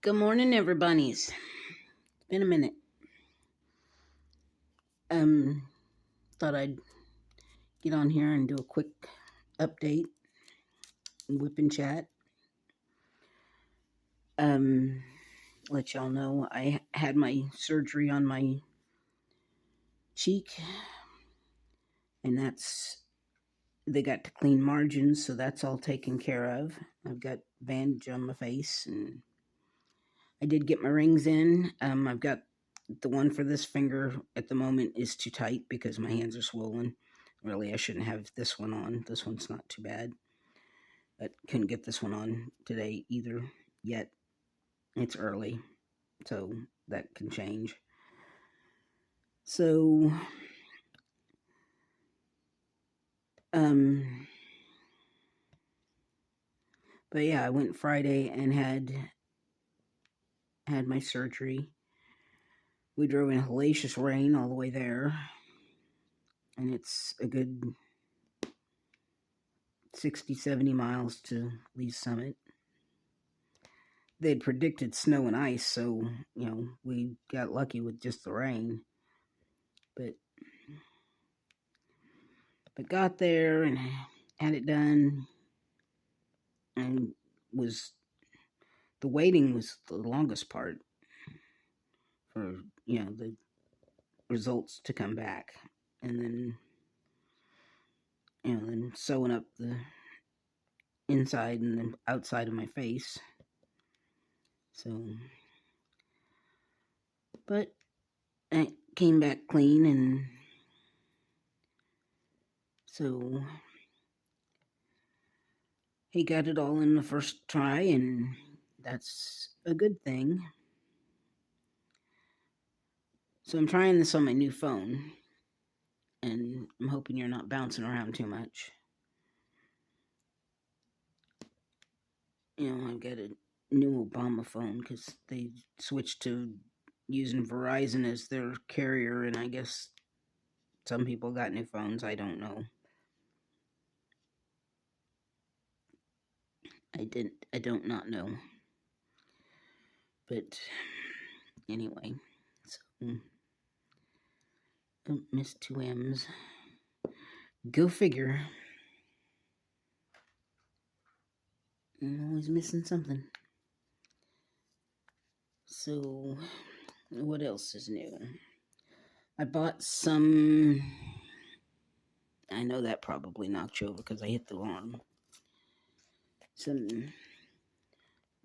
Good morning, everybody's. It's been a minute. Thought I'd get on here and do a quick update, WIP and Chat. Let y'all know I had my surgery on my cheek, and they got to clean margins, so that's all taken care of. I've got bandage on my face, and I did get my rings in. I've got the one for this finger at the moment is too tight because my hands are swollen. Really, I shouldn't have this one on. This one's not too bad. But couldn't get this one on today either yet. It's early, so that can change. So, but yeah, I went Friday and had my surgery. We drove in hellacious rain all the way there, and it's a good 60, 70 miles to Lee's Summit. They'd predicted snow and ice, so, we got lucky with just the rain. But got there and had it done, and the waiting was the longest part for, the results to come back. And then, then sewing up the inside and the outside of my face. So, but I came back clean, and so he got it all in the first try, and that's a good thing. So I'm trying this on my new phone, and I'm hoping you're not bouncing around too much. I've got a new Obama phone because they switched to using Verizon as their carrier, and I guess some people got new phones. I don't know. I don't not know. But anyway, so don't miss 2 M's. Go figure. I'm always missing something. So, what else is new? I bought some. I know that probably knocked you over because I hit the alarm.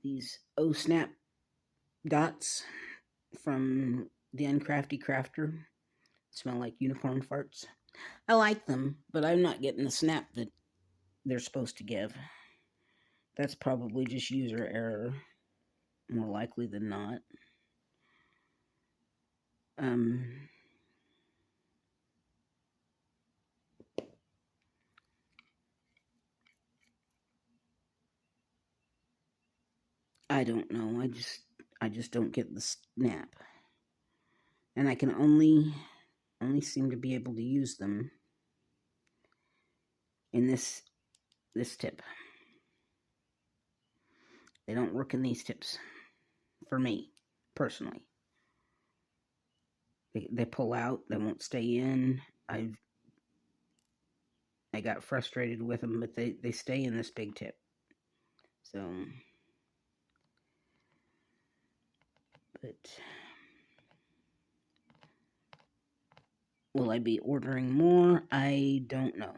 These Snap dots from the Uncrafty Crafter. Smell like unicorn farts. I like them, but I'm not getting the snap that they're supposed to give. That's probably just user error, more likely than not. I don't know. I just don't get the snap. And I can only seem to be able to use them in this tip. They don't work in these tips for me personally. They pull out, they won't stay in. I got frustrated with them, but they stay in this big tip. So, but will I be ordering more? I don't know.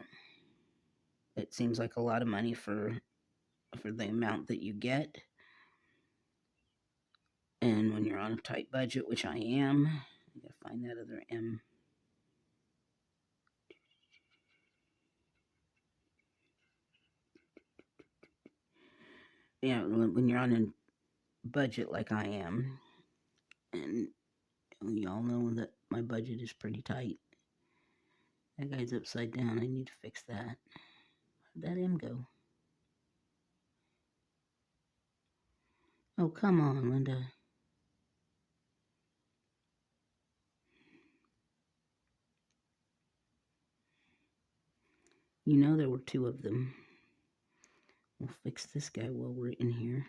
It seems like a lot of money for the amount that you get. And when you're on a tight budget, which I am, I gotta find that other M. Yeah, when you're on a budget like I am, and y'all know that my budget is pretty tight. That guy's upside down. I need to fix that. Where'd that M go? Oh, come on, Linda. You know there were 2 of them. We'll fix this guy while we're in here.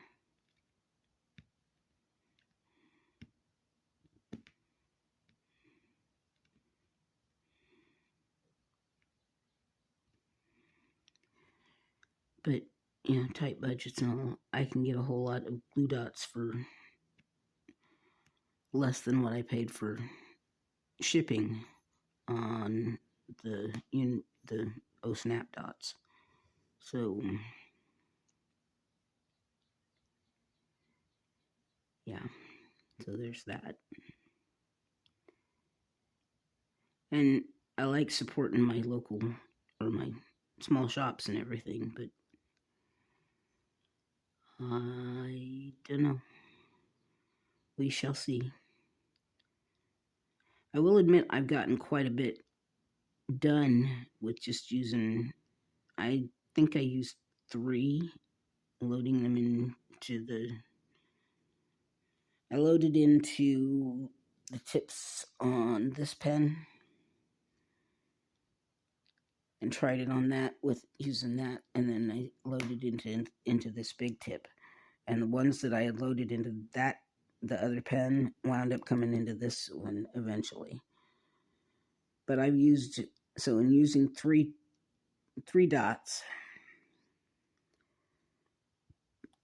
But, tight budgets and all, I can get a whole lot of glue dots for less than what I paid for shipping on the snap dots. So yeah, so there's that. And I like supporting my local or my small shops and everything, but I don't know. We shall see. I will admit I've gotten quite a bit done with just using, I think I used 3, loading them I loaded into the tips on this pen and tried it on that with using that, and then I loaded into this big tip. And the ones that I had loaded into the other pen wound up coming into this one eventually. But I've used, so in using three dots,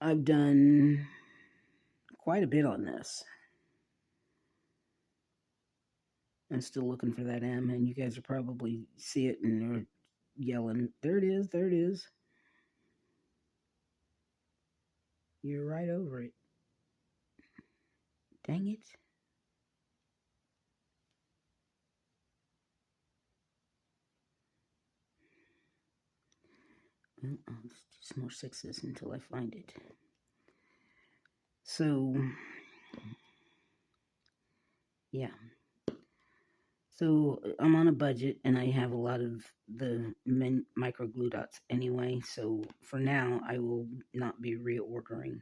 I've done quite a bit on this. I'm still looking for that M, and you guys will probably see it and are yelling, there it is, there it is. You're right over it. Dang it. Well, I'll just do some more 6s until I find it. So, yeah. So I'm on a budget and I have a lot of the micro glue dots anyway. So for now, I will not be reordering,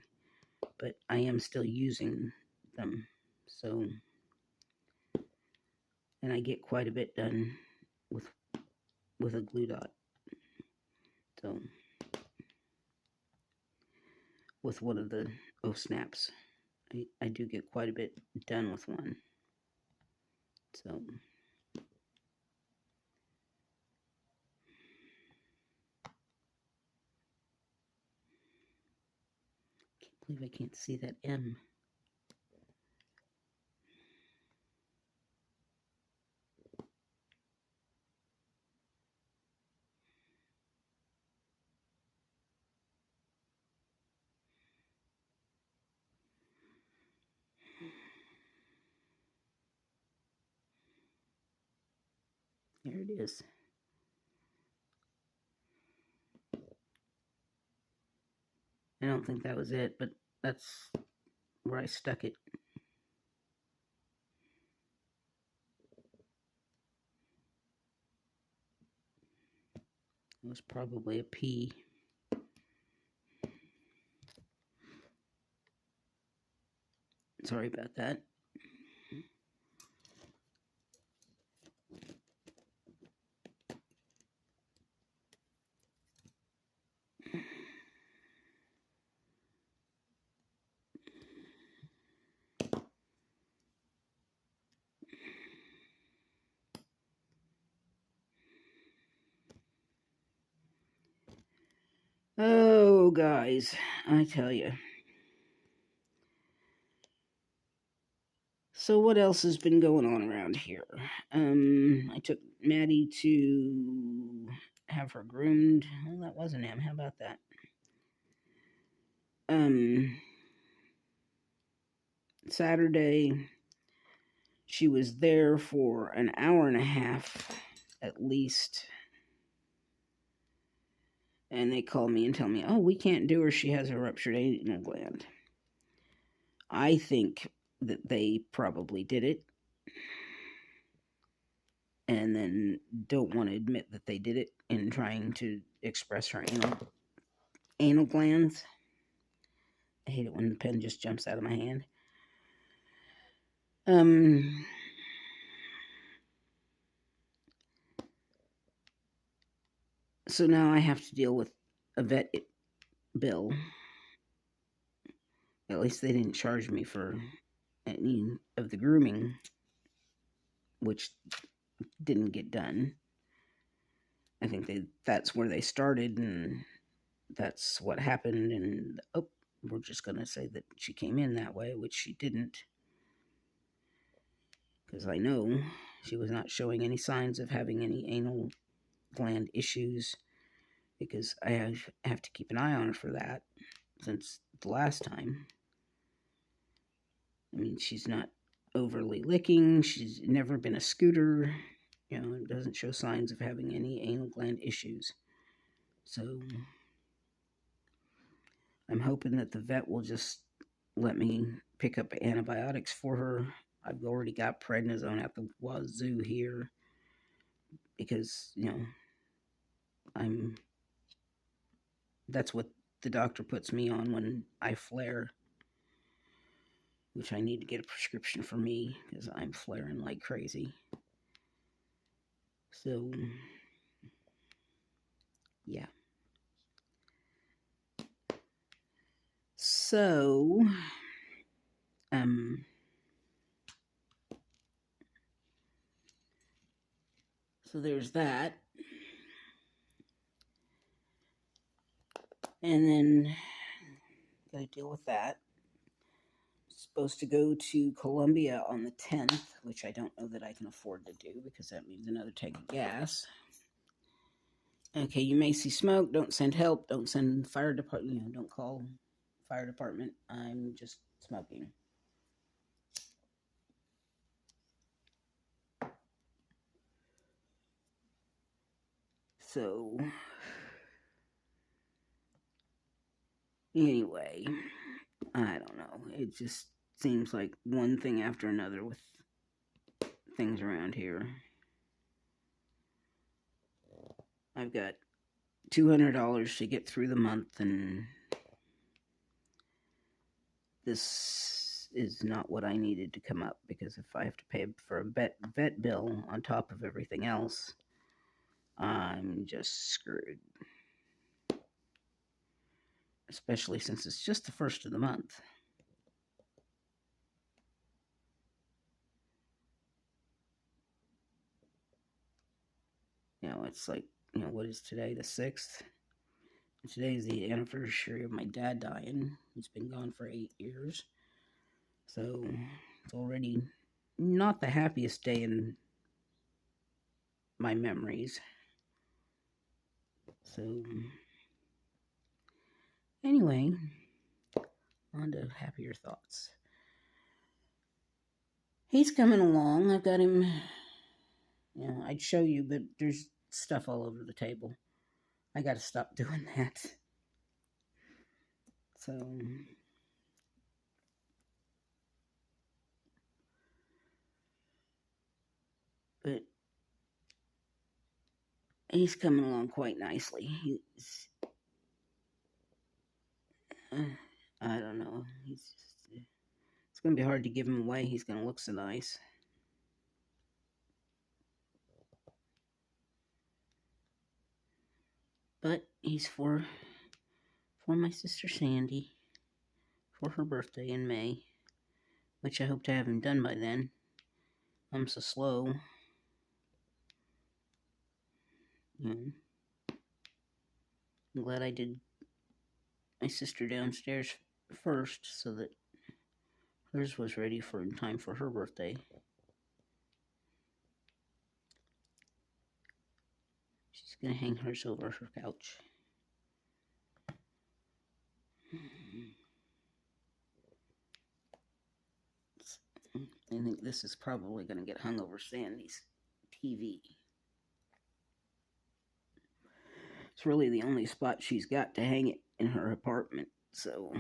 but I am still using them. So, and I get quite a bit done with a glue dot. So, with one of the snaps, I do get quite a bit done with one. So. I believe I can't see that M. There it is. I don't think that was it, but that's where I stuck it. It was probably a P. Sorry about that. Oh, guys, I tell you. So what else has been going on around here? I took Maddie to have her groomed. Well, that was an M. How about that? Saturday, she was there for an hour and a half, at least. And they call me and tell me, oh, we can't do her. She has a ruptured anal gland. I think that they probably did it and then don't want to admit that they did it in trying to express her anal glands. I hate it when the pen just jumps out of my hand. So now I have to deal with a vet bill. At least they didn't charge me for any of the grooming, which didn't get done. I think that's where they started, and that's what happened, and we're just going to say that she came in that way, which she didn't, because I know she was not showing any signs of having any anal gland issues, because I have to keep an eye on her for that since the last time. I mean, she's not overly licking. She's never been a scooter. Doesn't show signs of having any anal gland issues. So I'm hoping that the vet will just let me pick up antibiotics for her. I've already got prednisone at the wazoo here because, that's what the doctor puts me on when I flare, which I need to get a prescription for me because I'm flaring like crazy. So, yeah. So, so there's that. And then gotta deal with that. Supposed to go to Columbia on the 10th, which I don't know that I can afford to do because that means another tank of gas. Okay, you may see smoke. Don't send help. Don't send fire department. Don't call fire department. I'm just smoking. So, anyway, I don't know. It just seems like one thing after another with things around here. I've got $200 to get through the month, and this is not what I needed to come up, because if I have to pay for a vet bill on top of everything else, I'm just screwed. Especially since it's just the first of the month. It's like, what is today, the 6th? Today's the anniversary of my dad dying. He's been gone for 8 years. So it's already not the happiest day in my memories. So anyway, on to happier thoughts. He's coming along. I've got him, I'd show you, but there's stuff all over the table. I got to stop doing that. So, but he's coming along quite nicely. I don't know. It's going to be hard to give him away. He's going to look so nice. But he's for my sister Sandy, for her birthday in May, which I hope to have him done by then. I'm so slow. I'm glad I did my sister downstairs first, so that hers was ready for in time for her birthday. She's going to hang hers over her couch. I think this is probably going to get hung over Sandy's TV. It's really the only spot she's got to hang it in her apartment, so...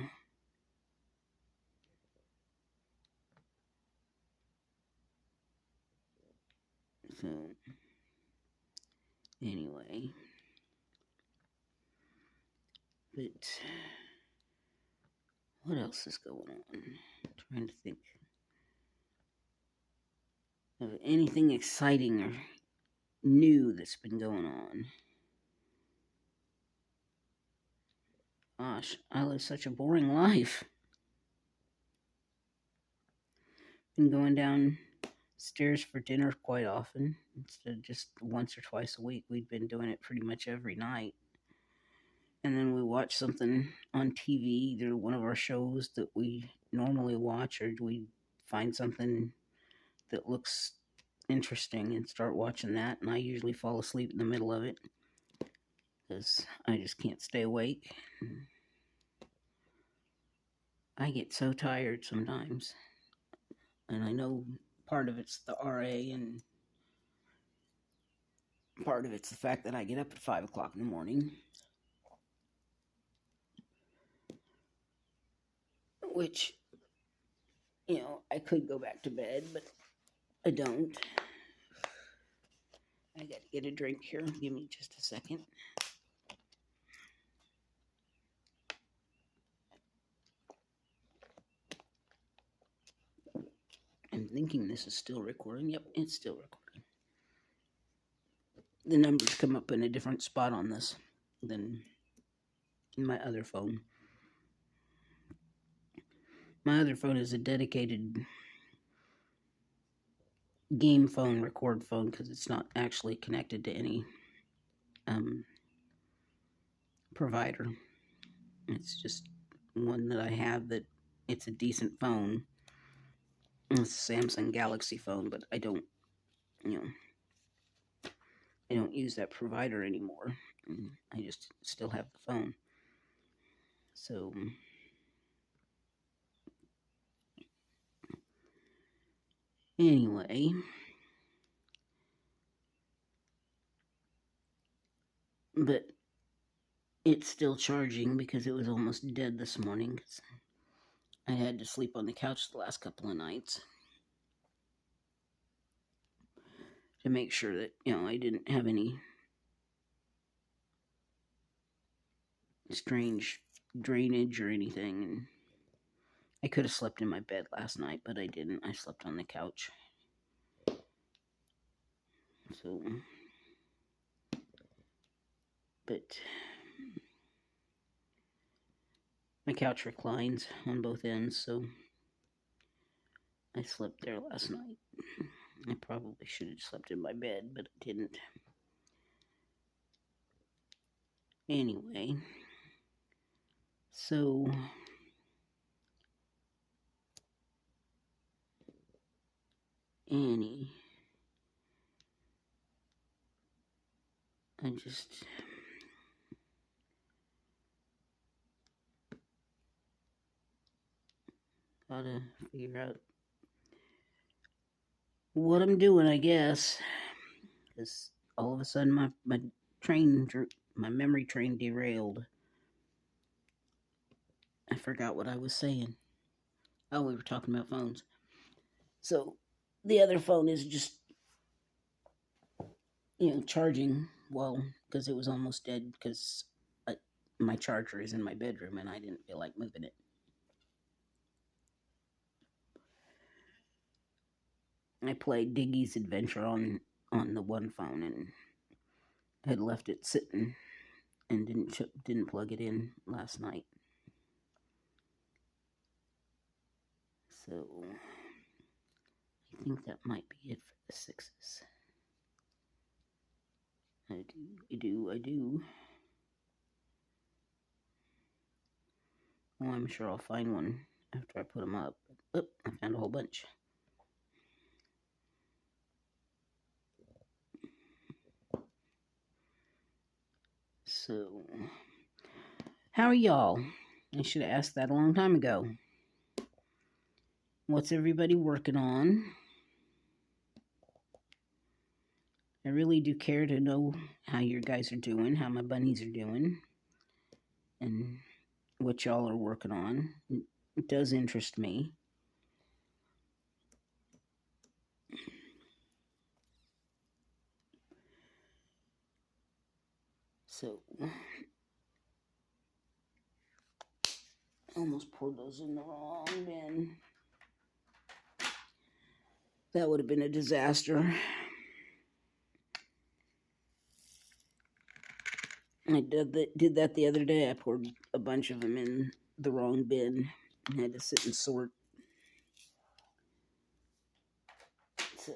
So, anyway. But, what else is going on? I'm trying to think of anything exciting or new that's been going on. Gosh, I live such a boring life. Been going downstairs for dinner quite often, instead of just once or twice a week. We've been doing it pretty much every night. and then we watch something on TV, either one of our shows that we normally watch, or we find something that looks interesting and start watching that. And I usually fall asleep in the middle of it because I just can't stay awake. I get so tired sometimes, and I know part of it's the RA, and part of it's the fact that I get up at 5 o'clock in the morning, which, I could go back to bed, but I don't. I got to get a drink here. Give me just a second. I'm thinking this is still recording. Yep, it's still recording. The numbers come up in a different spot on this than my other phone. My other phone is a dedicated game phone, record phone, because it's not actually connected to any provider. It's just one that I have that it's a decent phone. It's a Samsung Galaxy phone, but I don't use that provider anymore. I just still have the phone. So anyway, but it's still charging because it was almost dead this morning. I had to sleep on the couch the last couple of nights to make sure that, I didn't have any strange drainage or anything. And I could have slept in my bed last night, but I didn't. I slept on the couch. So, but my couch reclines on both ends, so I slept there last night. I probably should have slept in my bed, but I didn't. Anyway, so Annie, I just gotta figure out what I'm doing, I guess, because all of a sudden my memory train derailed. I forgot what I was saying. Oh, we were talking about phones. So the other phone is just, charging, well, because it was almost dead, because my charger is in my bedroom and I didn't feel like moving it. I played Diggy's Adventure on the one phone and had left it sitting and didn't plug it in last night. So I think that might be it for the sixes. I do. Well, I'm sure I'll find one after I put them up. Oh, I found a whole bunch. So, how are y'all? I should have asked that a long time ago. What's everybody working on? I really do care to know how your guys are doing, how my bunnies are doing, and what y'all are working on. It does interest me. So, I almost poured those in the wrong bin. That would have been a disaster. I did that the other day. I poured a bunch of them in the wrong bin and had to sit and sort. So,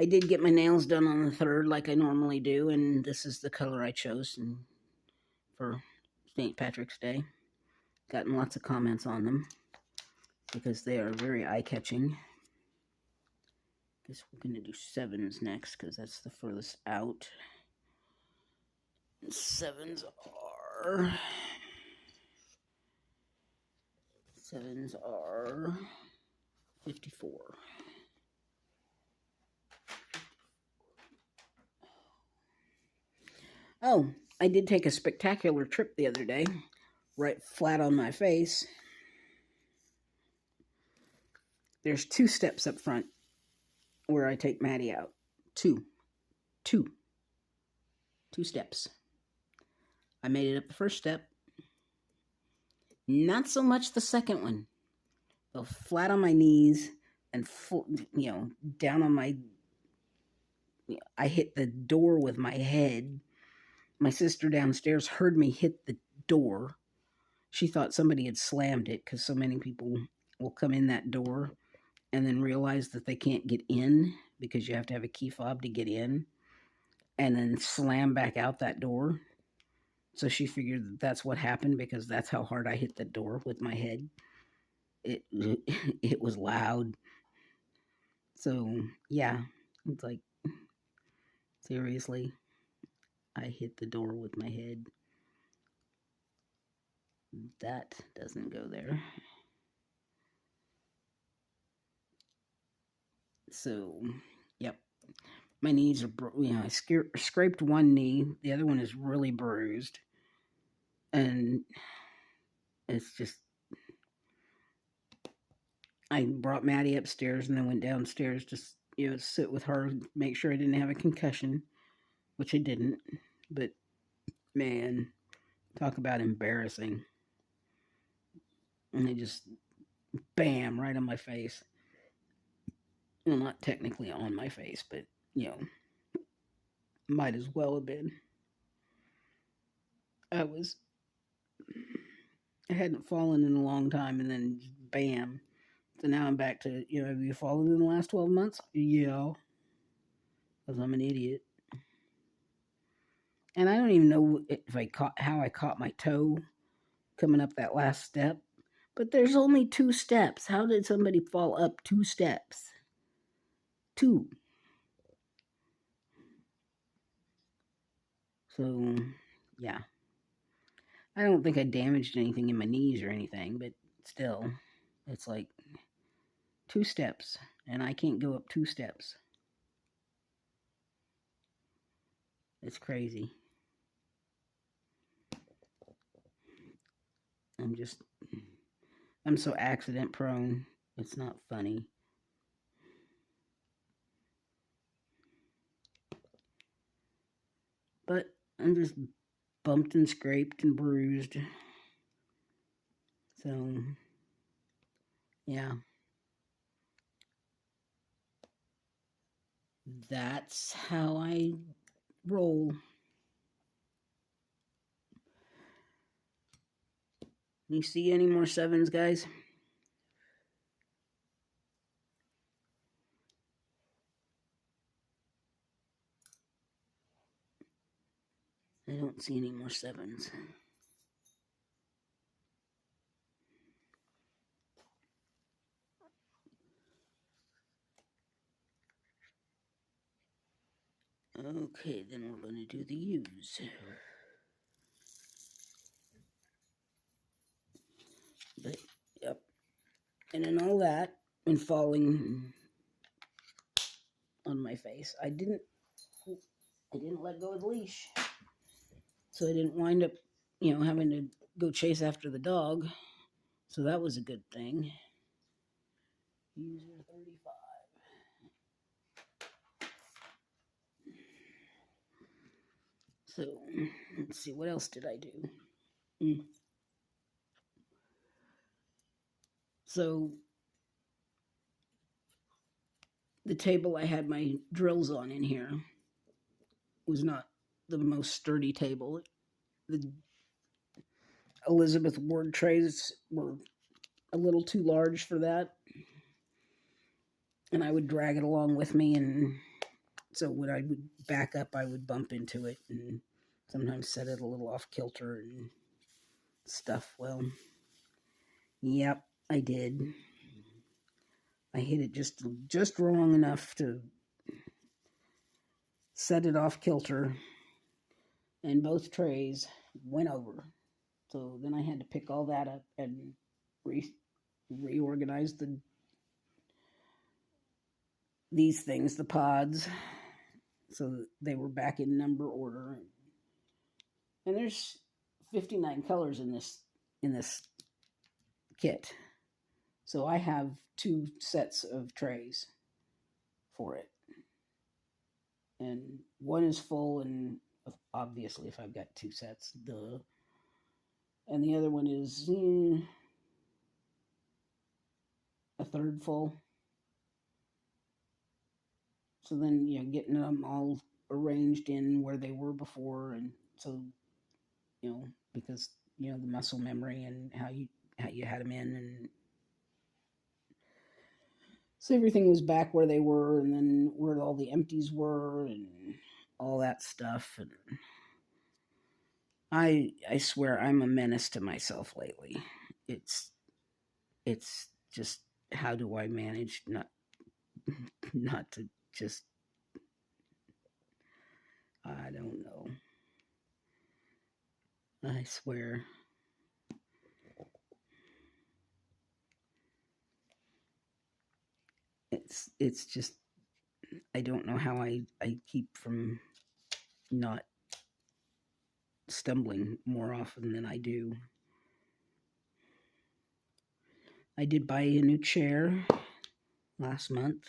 I did get my nails done on the 3rd like I normally do, and this is the color I chose for St. Patrick's Day. Gotten lots of comments on them because they are very eye-catching. Guess we're going to do 7s next because that's the furthest out. And 7s are 54. Oh, I did take a spectacular trip the other day, right flat on my face. There's 2 steps up front where I take Maddie out. Two steps. I made it up the first step. Not so much the second one. So flat on my knees and full, down on my. I hit the door with my head. My sister downstairs heard me hit the door. She thought somebody had slammed it because so many people will come in that door and then realize that they can't get in because you have to have a key fob to get in, and then slam back out that door. So she figured that that's what happened because that's how hard I hit the door with my head. It was loud. So yeah, it's like, seriously, I hit the door with my head. That doesn't go there. So, yep. My knees are, I scraped one knee. The other one is really bruised. And it's just, I brought Maddie upstairs and then went downstairs to, sit with her, make sure I didn't have a concussion, which I didn't. But, man, talk about embarrassing. And they just, bam, right on my face. Well, not technically on my face, but, might as well have been. I hadn't fallen in a long time, and then bam. So now I'm back to, have you fallen in the last 12 months? Yeah. Because I'm an idiot. And I don't even know how I caught my toe coming up that last step. But there's only 2 steps. How did somebody fall up 2 steps? 2. So, yeah. I don't think I damaged anything in my knees or anything, but still, it's like 2 steps, and I can't go up 2 steps. It's crazy. I'm so accident prone. It's not funny. But I'm just bumped and scraped and bruised. So, yeah. That's how I roll. You see any more 7s, guys? I don't see any more 7s. Okay, then we're going to do the U's. But, yep. And in all that, and falling on my face, I didn't let go of the leash. So I didn't wind up, having to go chase after the dog. So that was a good thing. User 35. So, let's see, what else did I do? So, the table I had my drills on in here was not the most sturdy table. The Elizabeth Ward trays were a little too large for that. And I would drag it along with me, and so when I would back up, I would bump into it. And sometimes set it a little off kilter and stuff. Well, yep, I did. I hit it just wrong enough to set it off kilter, and both trays went over. So then I had to pick all that up and reorganize these things, the pods, so they were back in number order. And there's 59 colors in this kit. So I have 2 sets of trays for it. And one is full, and obviously if I've got 2 sets, duh. And the other one is a third full. So then, getting them all arranged in where they were before, and so, because the muscle memory and how you had them in, and so everything was back where they were, and then where all the empties were, and all that stuff. And I swear I'm a menace to myself lately. It's just, how do I manage not to just, I don't know. I swear. It's just, I don't know how I keep from not stumbling more often than I do. I did buy a new chair last month.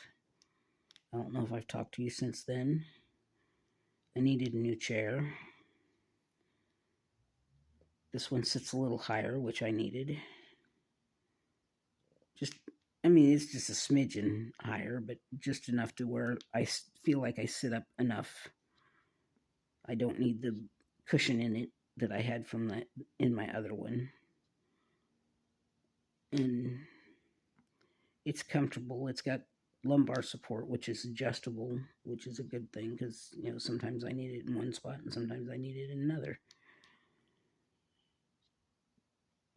I don't know if I've talked to you since then. I needed a new chair. This one sits a little higher, which I needed. It's just a smidgen higher, but just enough to where I feel like I sit up enough. I don't need the cushion in it that I had in my other one. And it's comfortable. It's got lumbar support, which is adjustable, which is a good thing, because sometimes I need it in one spot and sometimes I need it in another.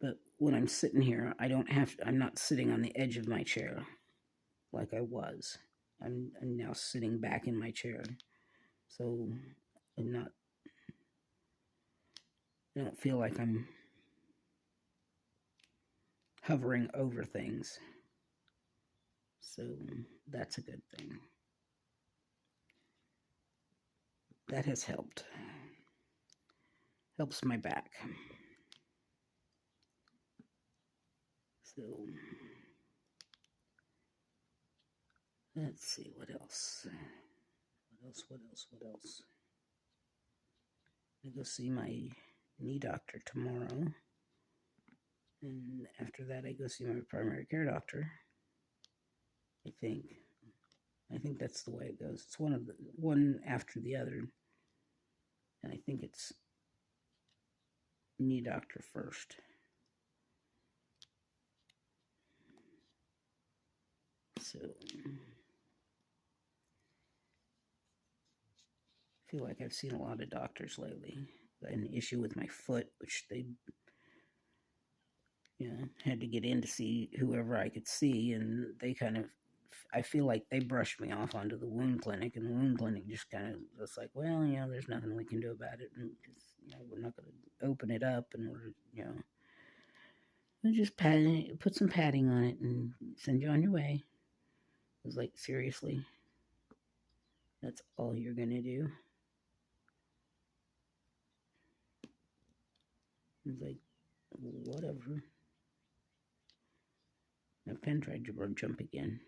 But when I'm sitting here, I'm not sitting on the edge of my chair like I was. I'm now sitting back in my chair, so I don't feel like I'm hovering over things. So that's a good thing. That has helped. Helps my back. So let's see, what else? What else? I go see my knee doctor tomorrow. And after that, I go see my primary care doctor. I think that's the way it goes. It's one after the other. And I think it's knee doctor first. So I feel like I've seen a lot of doctors lately. I had an issue with my foot, which they had to get in to see whoever I could see, and they I feel like they brushed me off onto the wound clinic, and the wound clinic just kind of was like, well, there's nothing we can do about it, and we're not going to open it up, and we'll just put some padding on it and send you on your way. I was like, seriously? That's all you're going to do? I was like, whatever. My pen tried to jump again.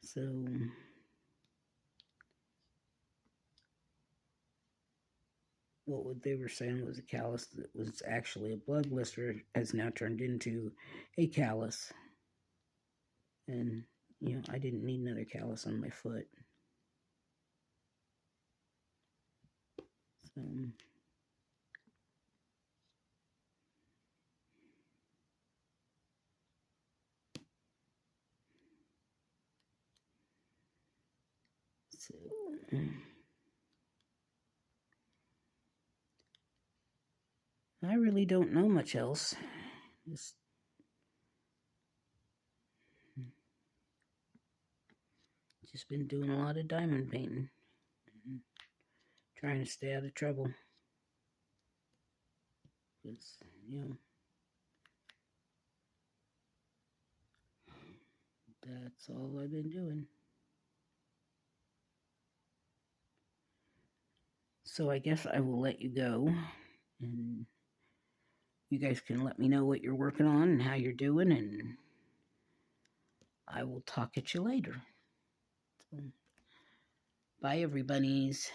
So what they were saying was a callus that was actually a blood blister has now turned into a callus. And, I didn't need another callus on my foot. So So, I really don't know much else. Just been doing a lot of diamond painting. Trying to stay out of trouble. Because, that's all I've been doing. So I guess I will let you go. And you guys can let me know what you're working on and how you're doing. And I will talk at you later. So, bye, everybody's.